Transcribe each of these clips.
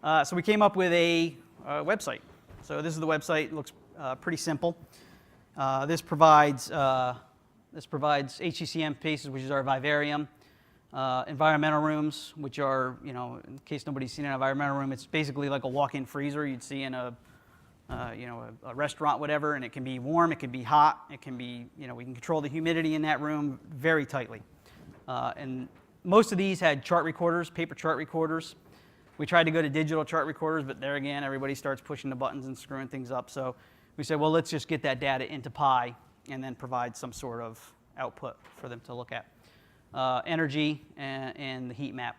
So we came up with a website. So this is the website. It looks pretty simple. This provides HCCM spaces, which is our vivarium, environmental rooms, which are, in case nobody's seen an environmental room, it's basically like a walk-in freezer you'd see in a restaurant, whatever, and it can be warm, it can be hot, it can be, we can control the humidity in that room very tightly. And most of these had chart recorders, paper chart recorders. We tried to go to digital chart recorders, but there again, everybody starts pushing the buttons and screwing things up. So we said, well, let's just get that data into Pi and then provide some sort of output for them to look at. Energy and the heat map.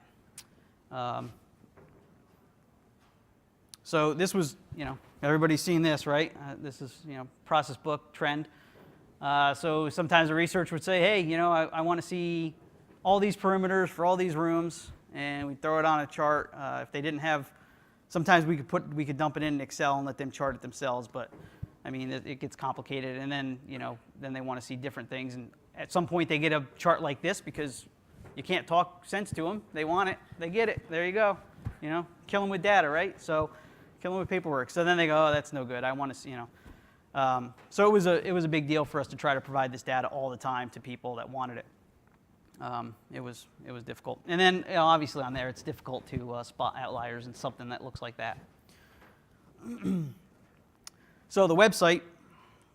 So this was, everybody's seen this, right? This is, process book trend. So sometimes the research would say, hey, I want to see all these perimeters for all these rooms, and we throw it on a chart. If they didn't have, sometimes we could dump it in Excel and let them chart it themselves, but I mean, it gets complicated, and then, then they want to see different things, and at some point they get a chart like this because you can't talk sense to them. They want it, they get it, there you go. Kill them with data, right? So kill them with paperwork. So then they go, oh, that's no good. I want to see, So it was a big deal for us to try to provide this data all the time to people that wanted it. It was difficult. And then, obviously on there, it's difficult to spot outliers in something that looks like that. So the website,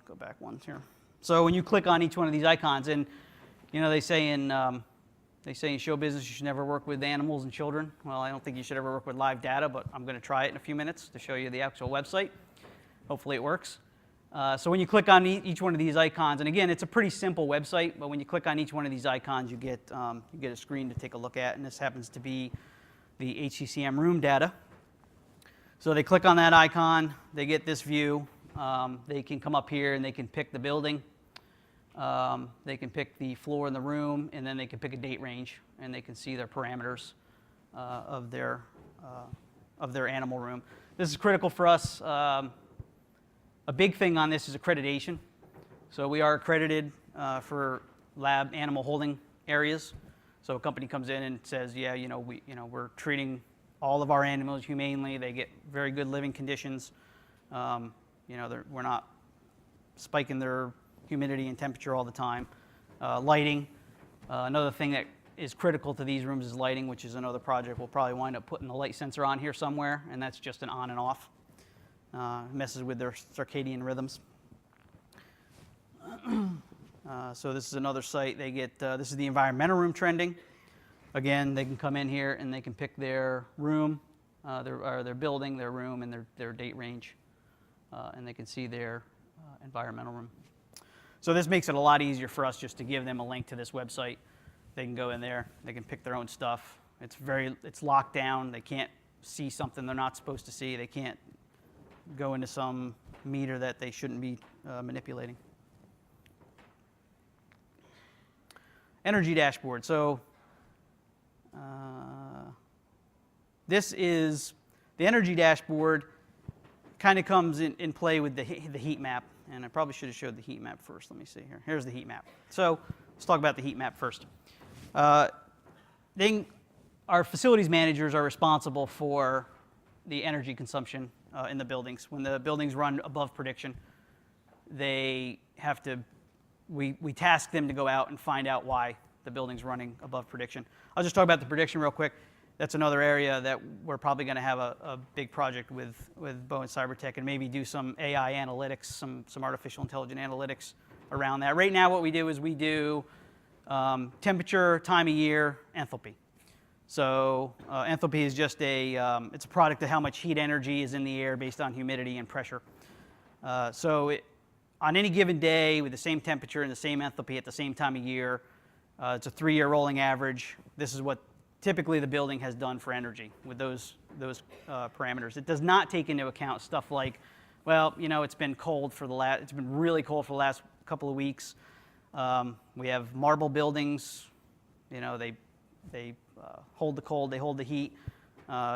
go back one here. So when you click on each one of these icons, and they say in show business you should never work with animals and children. Well, I don't think you should ever work with live data, but I'm going to try it in a few minutes to show you the actual website. Hopefully it works. So when you click on each one of these icons, and again, it's a pretty simple website, but when you click on each one of these icons, you get a screen to take a look at, and this happens to be the HCCM room data. So they click on that icon, they get this view. They can come up here and they can pick the building. They can pick the floor in the room, and then they can pick a date range, and they can see their parameters of their animal room. This is critical for us. A big thing on this is accreditation. So we are accredited for lab animal holding areas. So a company comes in and says, yeah, we're treating all of our animals humanely. They get very good living conditions. We're not spiking their humidity and temperature all the time. Lighting. Another thing that is critical to these rooms is lighting, which is another project. We'll probably wind up putting the light sensor on here somewhere, and that's just an on and off. Messes with their circadian rhythms. So this is another site. They get, this is the environmental room trending. Again, they can come in here and they can pick their room, their building, their room, and their date range. And they can see their environmental room. So this makes it a lot easier for us just to give them a link to this website. They can go in there, they can pick their own stuff. It's locked down. They can't see something they're not supposed to see. They can't go into some meter that they shouldn't be manipulating. Energy dashboard. So this is the energy dashboard. Kind of comes in play with the heat map, and I probably should have showed the heat map first. Let me see here. Here's the heat map. So let's talk about the heat map first. Our facilities managers are responsible for the energy consumption in the buildings. When the buildings run above prediction, we task them to go out and find out why the building's running above prediction. I'll just talk about the prediction real quick. That's another area that we're probably going to have a big project with Bowen Cybertech, and maybe do some AI analytics, some artificial intelligence analytics around that. Right now what we do is we do temperature, time of year, enthalpy. So enthalpy is just it's a product of how much heat energy is in the air based on humidity and pressure. On any given day with the same temperature and the same enthalpy at the same time of year, it's a 3-year rolling average. This is what typically the building has done for energy with those parameters. It does not take into account stuff like, well, it's been really cold for the last couple of weeks. We have marble buildings. They hold the cold, they hold the heat.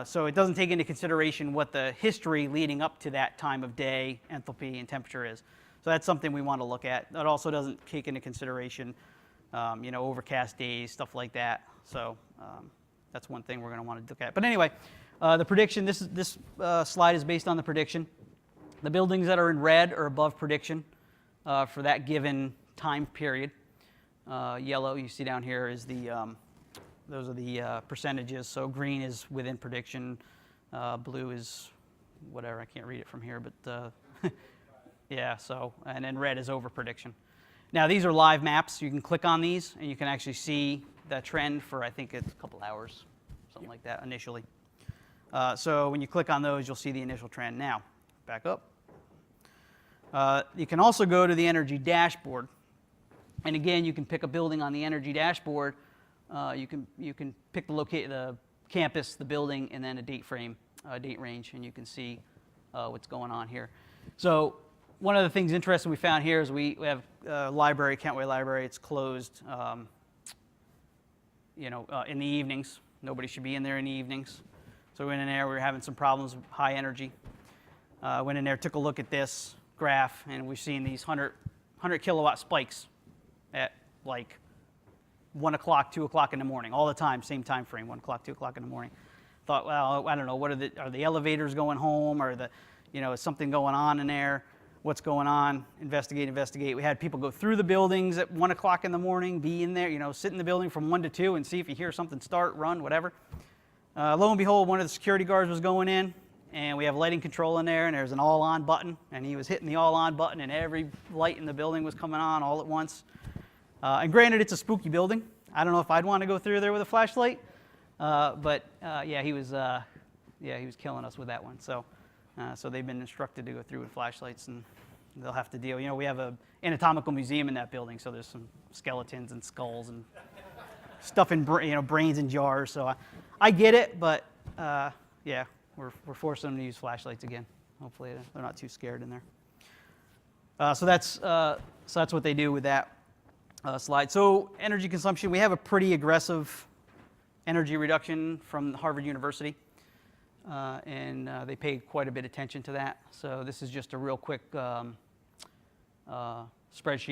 So it doesn't take into consideration what the history leading up to that time of day, enthalpy, and temperature is. So that's something we want to look at. That also doesn't take into consideration, overcast days, stuff like that. So that's one thing we're going to want to look at. But anyway, The prediction, this slide is based on the prediction. The buildings that are in red are above prediction for that given time period. Yellow, you see down here, is those are the percentages. So green is within prediction. Blue is whatever, I can't read it from here, but yeah, so, and then red is over prediction. Now these are live maps. You can click on these and you can actually see the trend for, I think it's a couple hours, something like that initially. So when you click on those, you'll see the initial trend. Now, back up. You can also go to the energy dashboard. And again, you can pick a building on the energy dashboard. You can pick the campus, the building, and then a date frame, date range, and you can see what's going on here. So one of the things interesting we found here is we have a library, Kentway Library. It's closed, in the evenings. Nobody should be in there in the evenings. So we went in there. We were having some problems with high energy. Went in there, took a look at this graph, and we've seen these 100 kilowatt spikes at like 1 o'clock, 2 o'clock in the morning, all the time, same time frame, 1 o'clock, 2 o'clock in the morning. Thought, well, I don't know, are the elevators going home, or is something going on in there? What's going on? Investigate. We had people go through the buildings at 1 o'clock in the morning, be in there, sit in the building from 1 to 2 and see if you hear something start, run, whatever. Lo and behold, one of the security guards was going in, and we have lighting control in there, and there's an all-on button, and he was hitting the all-on button, and every light in the building was coming on all at once. And granted, it's a spooky building. I don't know if I'd want to go through there with a flashlight, but he was killing us with that one. So they've been instructed to go through with flashlights, and they'll have to deal. We have an anatomical museum in that building, so there's some skeletons and skulls and stuff in brains in jars. So I get it, but we're forcing them to use flashlights again. Hopefully they're not too scared in there. So that's what they do with that slide. So energy consumption, we have a pretty aggressive energy reduction from Harvard University, and they paid quite a bit of attention to that. So this is just a real quick spreadsheet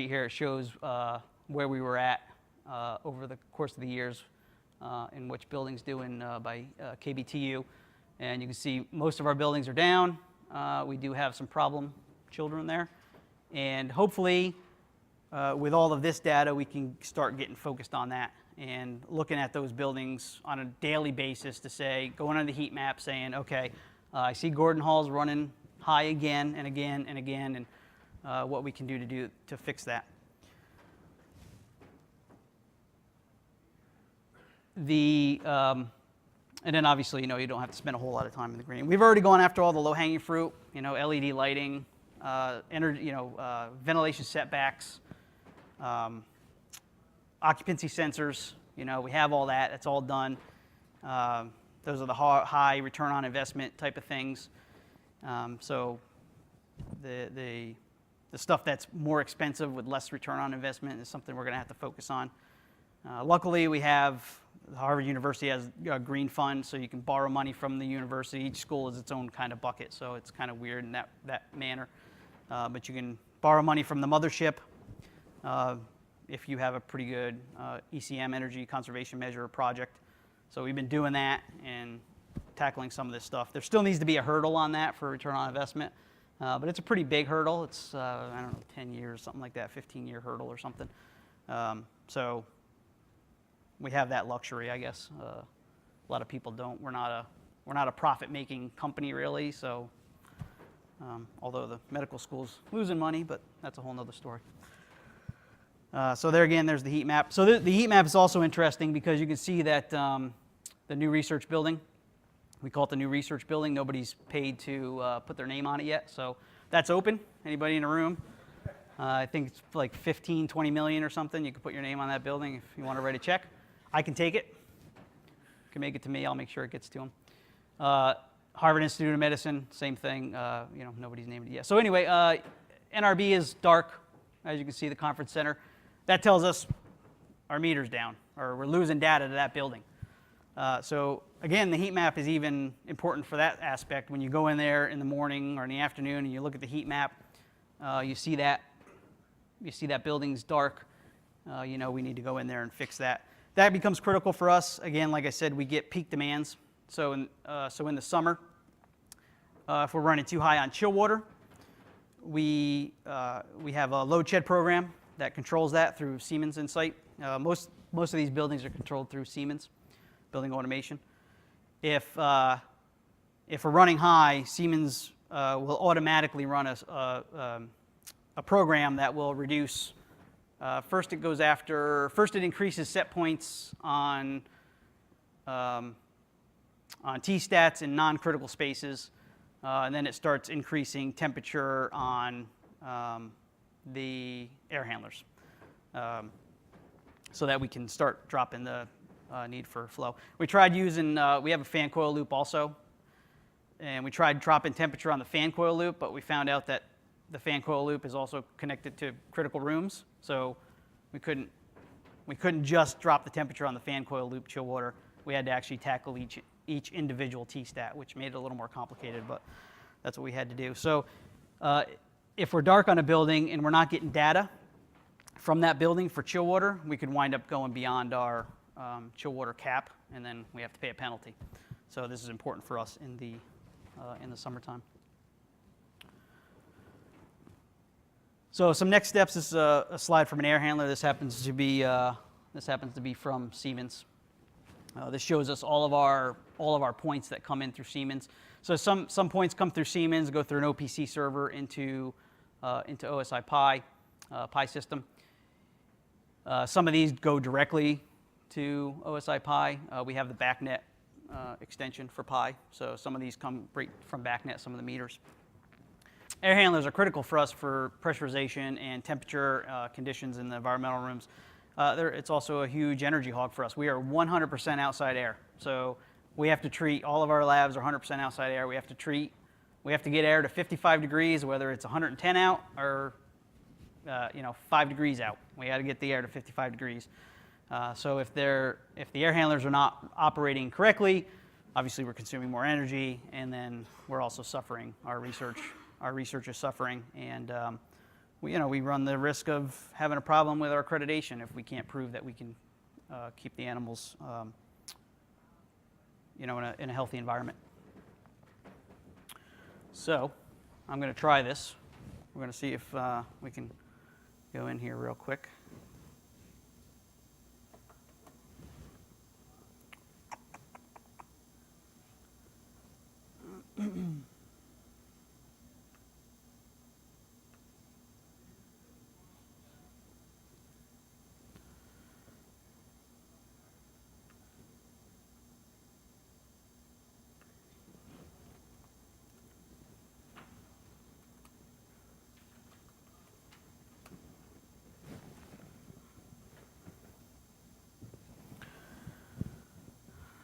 here. It shows where we were at over the course of the years in which buildings doing by KBTU. And you can see most of our buildings are down. We do have some problem children there. And hopefully, with all of this data, we can start getting focused on that and looking at those buildings on a daily basis to say, going on the heat map, saying, okay, I see Gordon Hall's running high again and again and again, and what we can do to fix that. And then obviously, you don't have to spend a whole lot of time in the green. We've already gone after all the low-hanging fruit, LED lighting, energy, ventilation setbacks, occupancy sensors. We have all that. It's all done. Those are the high return on investment type of things. So the stuff that's more expensive with less return on investment is something we're going to have to focus on. Luckily, Harvard University has a green fund, so you can borrow money from the university. Each school is its own kind of bucket, so it's kind of weird in that manner. But you can borrow money from the mothership if you have a pretty good ECM, energy conservation measure project. So we've been doing that and tackling some of this stuff. There still needs to be a hurdle on that for return on investment, but it's a pretty big hurdle. It's, 10 years, something like that, 15-year hurdle or something. So we have that luxury, I guess. A lot of people don't. We're not a profit-making company, really. So, although the medical school's losing money, but that's a whole nother story. So there again, there's the heat map. So the heat map is also interesting because you can see that the new research building, we call it the new research building. Nobody's paid to put their name on it yet. So that's open. Anybody in the room? I think it's like 15, 20 million or something. You can put your name on that building if you want to write a check. I can take it. You can make it to me. I'll make sure it gets to them. Harvard Institute of Medicine, same thing. Nobody's named it yet. So anyway, NRB is dark, as you can see, the conference center. That tells us our meter's down, or we're losing data to that building. So again, the heat map is even important for that aspect. When you go in there in the morning or in the afternoon and you look at the heat map, you see that building's dark. We need to go in there and fix that. That becomes critical for us. Again, like I said, we get peak demands So in the summer, if we're running too high on chill water, we have a load shed program that controls that through Siemens Insight. Most of these buildings are controlled through Siemens building automation. If we're running high, Siemens will automatically run a program that will reduce. First, it increases set points on T-stats in non-critical spaces, and then it starts increasing temperature on the air handlers, so that we can start dropping the need for flow. We tried using, we have a fan coil loop also, and we tried dropping temperature on the fan coil loop, but we found out that the fan coil loop is also connected to critical rooms, so we couldn't just drop the temperature on the fan coil loop chill water. We had to actually tackle each individual T-stat, which made it a little more complicated, but that's what we had to do. So if we're dark on a building and we're not getting data from that building for chill water, we could wind up going beyond our chill water cap, and then we have to pay a penalty. So this is important for us in the summertime. So some next steps. This is a slide from an air handler. This happens to be from Siemens. This shows us all of our points that come in through Siemens. So some points come through Siemens, go through an OPC server into OSI Pi system. Some of these go directly to OSI Pi. We have the BACnet extension for Pi, so some of these come right from BACnet, some of the meters. Air handlers are critical for us for pressurization and temperature conditions in the environmental rooms. It's also a huge energy hog for us. We are 100% outside air, so we have to treat, all of our labs are 100% outside air. We have to get air to 55 degrees, whether it's 110 out or 5 degrees out. We got to get the air to 55 degrees. So if the air handlers are not operating correctly, obviously we're consuming more energy, and then we're also suffering. Our research is suffering, and we run the risk of having a problem with our accreditation if we can't prove that we can keep the animals in a healthy environment. So I'm going to try this. We're going to see if we can go in here real quick.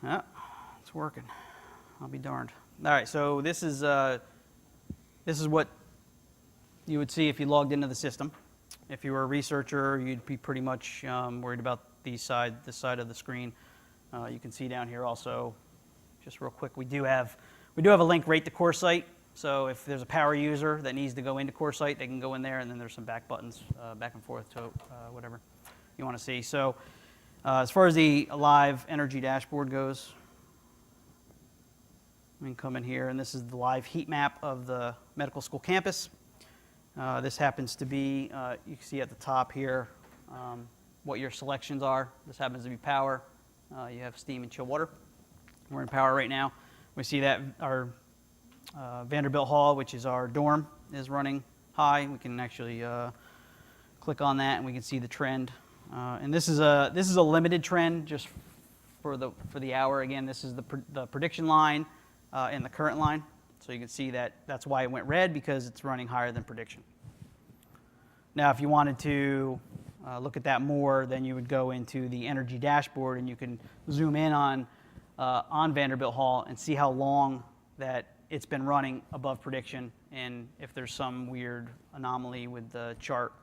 Yeah, it's working. I'll be darned. All right, so this is what you would see if you logged into the system. If you were a researcher, you'd be pretty much worried about this side of the screen. You can see down here also, just real quick, we do have a link right to CoreSite. So if there's a power user that needs to go into CoreSite, they can go in there, and then there's some back buttons back and forth to whatever you want to see. So as far as the live energy dashboard goes, we can come in here, and this is the live heat map of the medical school campus. This happens to be, you can see at the top here what your selections are. This happens to be power. You have steam and chill water. We're in power right now. We see that our Vanderbilt Hall, which is our dorm, is running high. We can actually click on that, and we can see the trend. And this is a limited trend just for the hour. Again, this is the prediction line and the current line. So you can see that that's why it went red, because it's running higher than prediction. Now, if you wanted to look at that more, then you would go into the energy dashboard, and you can zoom in on Vanderbilt Hall and see how long that it's been running above prediction, and if there's some weird anomaly with the chart,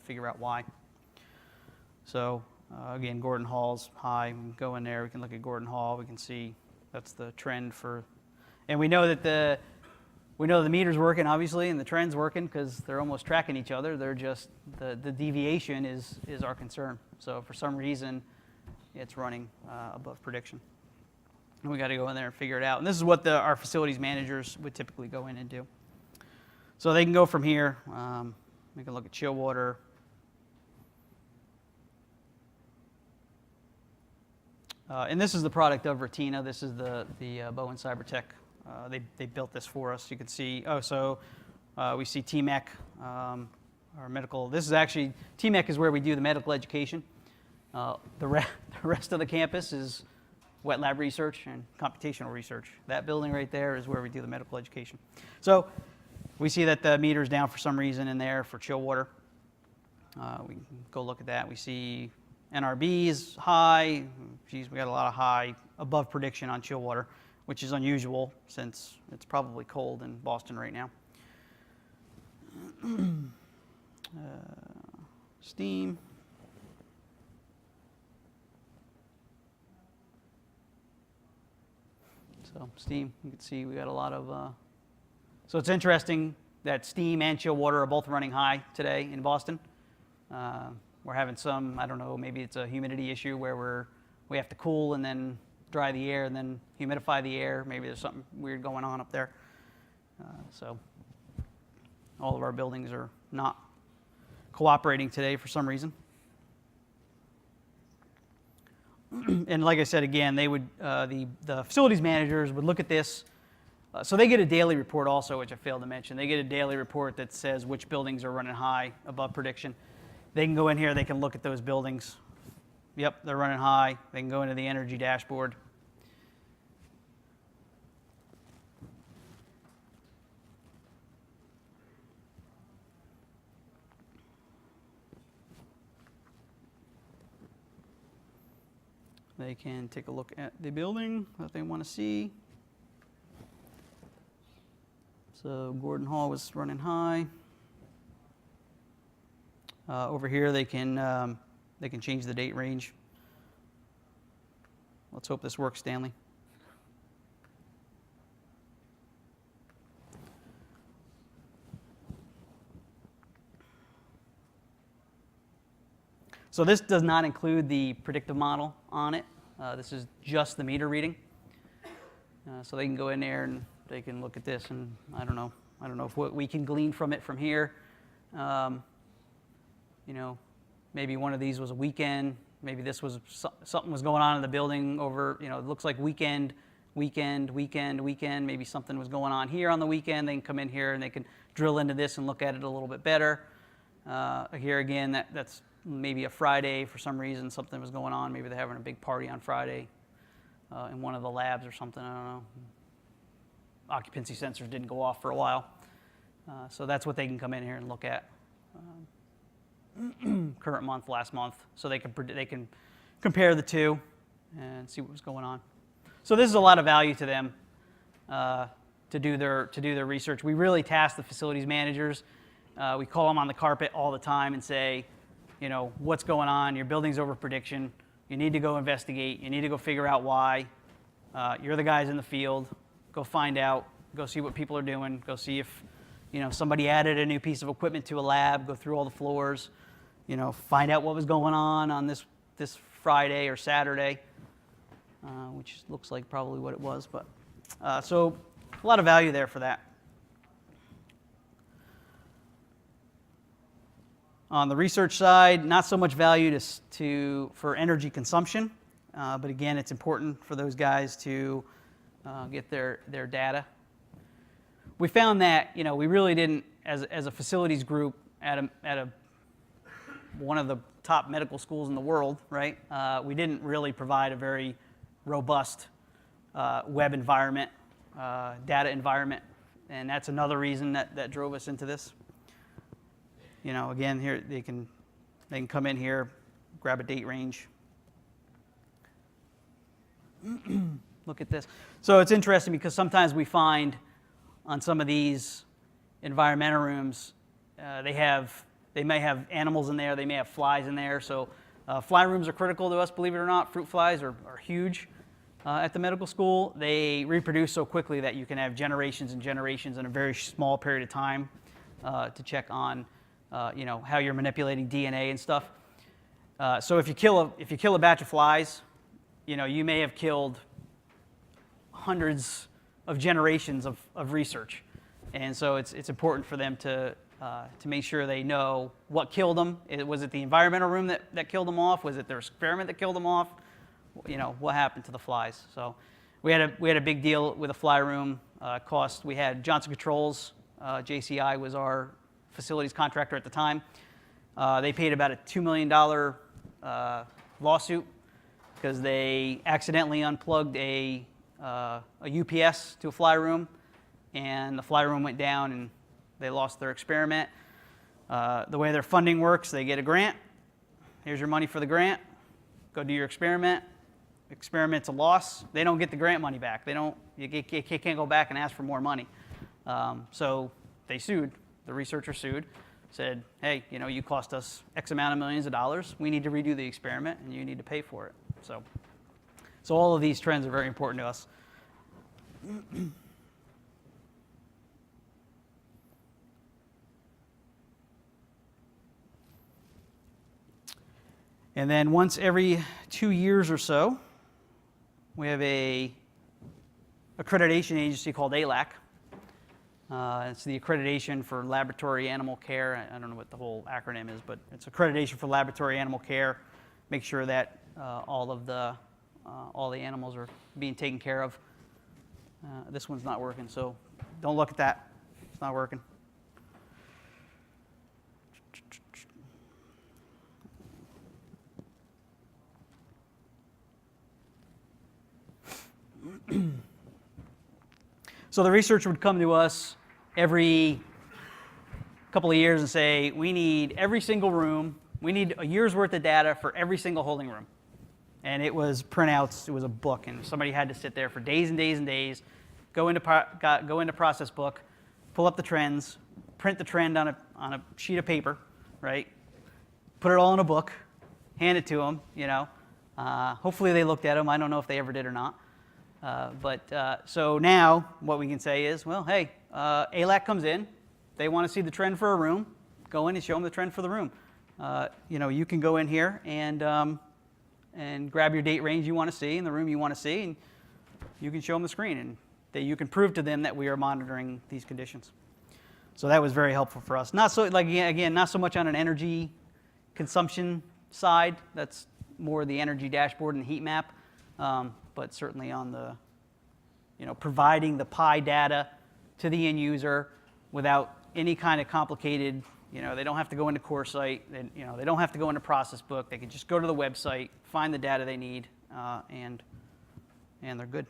figure out why. So again, Gordon Hall's high. We can go in there. We can look at Gordon Hall. We can see that's the trend for, and we know that the meter's working, obviously, and the trend's working because they're almost tracking each other. They're just the deviation is our concern. So for some reason, it's running above prediction. And we got to go in there and figure it out. And this is what our facilities managers would typically go in and do. So they can go from here. We can look at chill water. And this is the product of Retina. This is the Bowen Cybertech. They built this for us. You can see, we see TMEC, our medical. This is actually, TMEC is where we do the medical education. The rest of the campus is wet lab research and computational research. That building right there is where we do the medical education. So we see that the meter's down for some reason in there for chill water. We can go look at that. We see NRBs high. Geez, we got a lot of high above prediction on chill water, which is unusual since it's probably cold in Boston right now. Steam. So steam, you can see we got a lot of, so it's interesting that steam and chill water are both running high today in Boston. We're having some, I don't know, maybe it's a humidity issue where we have to cool and then dry the air and then humidify the air. Maybe there's something weird going on up there. So all of our buildings are not cooperating today for some reason. And like I said, again, they would the facilities managers would look at this. So they get a daily report also, which I failed to mention. They get a daily report that says which buildings are running high above prediction. They can go in here, they can look at those buildings. Yep, they're running high. They can go into the energy dashboard. They can take a look at the building that they want to see. So Gordon Hall was running high. Over here they can change the date range. Let's hope this works, Stanley. So this does not include the predictive model on it. This is just the meter reading. So they can go in there and they can look at this, and I don't know if what we can glean from it from here. You know, maybe one of these was a weekend. Maybe this was something was going on in the building over. You know, it looks like weekend. Maybe something was going on here on the weekend. They can come in here and they can drill into this and look at it a little bit better. Here again, that's maybe a Friday for some reason. Something was going on. Maybe they're having a big party on Friday in one of the labs or something. I don't know. Occupancy sensors didn't go off for a while. So that's what they can come in here and look at. Current month, last month. So they can compare the two and see what was going on. So this is a lot of value to them to do their research. We really task the facilities managers. We call them on the carpet all the time and say, you know, what's going on? Your building's over prediction. You need to go investigate. You need to go figure out why. You're the guys in the field. Go find out. Go see what people are doing. Go see if, you know, somebody added a new piece of equipment to a lab. Go through all the floors. You know, find out what was going on this Friday or Saturday, which looks like probably what it was. But so a lot of value there for that. On the research side, not so much value for energy consumption, but again, it's important for those guys to get their data. We found that, you know, we really didn't, as a facilities group at one of the top medical schools in the world, right? We didn't really provide a very robust web environment, data environment, and that's another reason that drove us into this. You know, again, here they can come in here, grab a date range. Look at this. So it's interesting because sometimes we find on some of these environmental rooms, they may have animals in there, they may have flies in there. So fly rooms are critical to us, believe it or not. Fruit flies are huge at the medical school. They reproduce so quickly that you can have generations and generations in a very small period of time to check on you know, how you're manipulating DNA and stuff. So if you kill a batch of flies, you know, you may have killed hundreds of generations of research. And so it's important for them to make sure they know what killed them. Was it the environmental room that killed them off? Was it their experiment that killed them off? You know, what happened to the flies? So we had a big deal with a fly room. Cost, we had Johnson Controls, JCI was our facilities contractor at the time. They paid about a $2 million lawsuit because they accidentally unplugged a UPS to a fly room, and the fly room went down and they lost their experiment. The way their funding works, they get a grant. Here's your money for the grant. Go do your experiment. Experiment's a loss. They don't get the grant money back. You can't go back and ask for more money. So they sued. The researcher sued, said, hey, you know, you cost us X amount of millions of dollars. We need to redo the experiment, and you need to pay for it. So all of these trends are very important to us. And then once every 2 years or so, we have a accreditation agency called ALAC. It's the accreditation for laboratory animal care. I don't know what the whole acronym is, but it's accreditation for laboratory animal care. Make sure that all the animals are being taken care of. This one's not working, so don't look at that. It's not working. So the researcher would come to us every couple of years and say, we need every single room, we need a year's worth of data for every single holding room. And it was printouts, it was a book, and somebody had to sit there for days and days and days, go into process book, pull up the trends, print the trend on a sheet of paper, right? Put it all in a book, hand it to them, you know. Hopefully they looked at them. I don't know if they ever did or not. So now what we can say is, well, hey, ALAC comes in. They want to see the trend for a room. Go in and show them the trend for the room. You know, you can go in here and grab your date range you want to see and the room you want to see, and you can show them the screen, and that you can prove to them that we are monitoring these conditions. So that was very helpful for us. Not so, like, again, not so much on an energy consumption side. That's more the energy dashboard and heat map. But certainly on the, you know, providing the PI data to the end user without any kind of complicated, you know, they don't have to go into CoreSite, you know, they don't have to go into process book. They can just go to the website, find the data they need, and they're good.